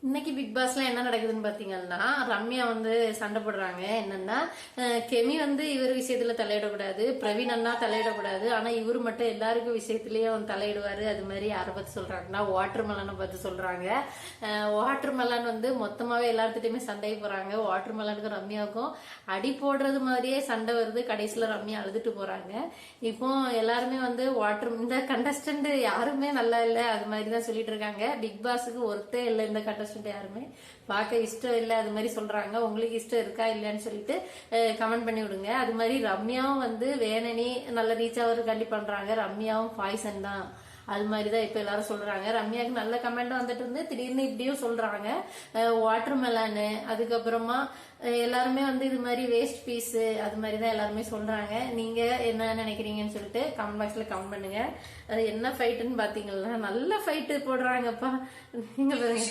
இன்னைக்கு பிக் பாஸ்ல என்ன நடக்குதுன்னு பாத்தீங்கன்னா, ரம்யா வந்து சண்டை போடுறாங்க. என்னன்னா, கெமி வந்து இவர் விஷயத்துல தலையிடக்கூடாது, பிரவீன் அண்ணா தலையிடக்கூடாது, ஆனா இவரு மட்டும் எல்லாருக்கும் விஷயத்திலயும் தலையிடுவாரு. அது மாதிரி யாரை பத்தி சொல்றாங்கன்னா, வாட்டர் மெலனை பத்தி சொல்றாங்க. வாட்டர் மெலன் வந்து மொத்தமாவே எல்லாத்துட்டையுமே சண்டை போறாங்க. வாட்டர் மெலனுக்கும் ரம்யாவுக்கும் அடி போடுறது மாதிரியே சண்டை வருது. கடைசியில ரம்யா அழுதுட்டு போறாங்க. இப்போ எல்லாருமே வந்து இந்த கண்டஸ்டன்ட் யாருமே நல்லா இல்ல, அது மாதிரிதான் சொல்லிட்டு இருக்காங்க. பிக் பாஸுக்கு ஒருத்தே இல்லை இந்த கண்டஸ்டன்ட் யாருமே பார்க்க இஷ்டம் இல்லை, அது மாதிரி சொல்றாங்க. உங்களுக்கு இஷ்டம் இருக்கா இல்லையான்னு சொல்லிட்டு கமெண்ட் பண்ணி விடுங்க. அது மாதிரி ரம்யாவும் வந்து வேணனி நல்ல ரீச் ஆகிறதுக்காண்டி பண்றாங்க. ரம்யாவும் பாய்சன் தான், அது மாதிரிதான் இப்ப எல்லாரும் சொல்றாங்க. ரம்யாவுக்கு நல்ல கமெண்ட் வந்துட்டு இருந்து திடீர்னு இப்படியும் சொல்றாங்க. வாட்டர் மெலானு, அதுக்கப்புறமா எல்லாருமே வந்து இது மாதிரி வேஸ்ட் பீஸ், அது மாதிரிதான் எல்லாருமே சொல்றாங்க. நீங்க என்ன நினைக்கிறீங்கன்னு சொல்லிட்டு கமெண்ட் பாக்ஸ்ல கமெண்ட் பண்ணுங்க. அது என்ன ஃபைட்டுன்னு பாத்தீங்கன்னா, நல்ல ஃபைட்டு போடுறாங்கப்பா. நீங்க பாருங்க,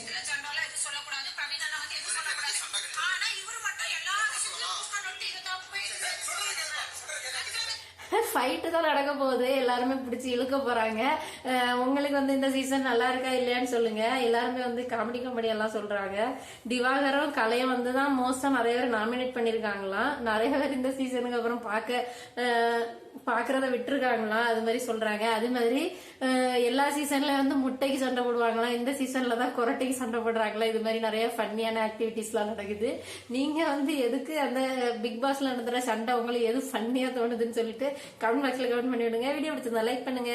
ஃபைட்டு தான் நடக்க போகுது. எல்லாருமே பிடிச்சி இழுக்க போறாங்க. உங்களுக்கு வந்து இந்த சீசன் நல்லா இருக்கா இல்லையான்னு சொல்லுங்க. எல்லாருமே வந்து காமெடி எல்லாம் சொல்றாங்க. திவாகரும் கலையும் வந்து தான் மோஸ்டா நிறைய பேர் நாமினேட் பண்ணிருக்காங்களாம். நிறைய பேர் இந்த சீசனுக்கு அப்புறம் பாக்குறத விட்டுருக்காங்களாம், அது மாதிரி சொல்றாங்க. அது மாதிரி எல்லா சீசன்ல வந்து முட்டைக்கு சண்டை போடுவாங்களாம், இந்த சீசன்ல தான் கொரட்டைக்கு சண்டை போடுறாங்களா. இது மாதிரி நிறைய ஃபன்னியான ஆக்டிவிட்டிஸ் எல்லாம் நடக்குது. நீங்க வந்து எதுக்கு அந்த பிக் பாஸ்ல நடந்துற சண்டை உங்களுக்கு எது ஃபன்னியா தோணுதுன்னு சொல்லிட்டு கமெண்ட் பாக்ஸ்ல கமெண்ட் பண்ணி விடுங்க. வீடியோ பிடிச்சிருந்தா லைக் பண்ணுங்க.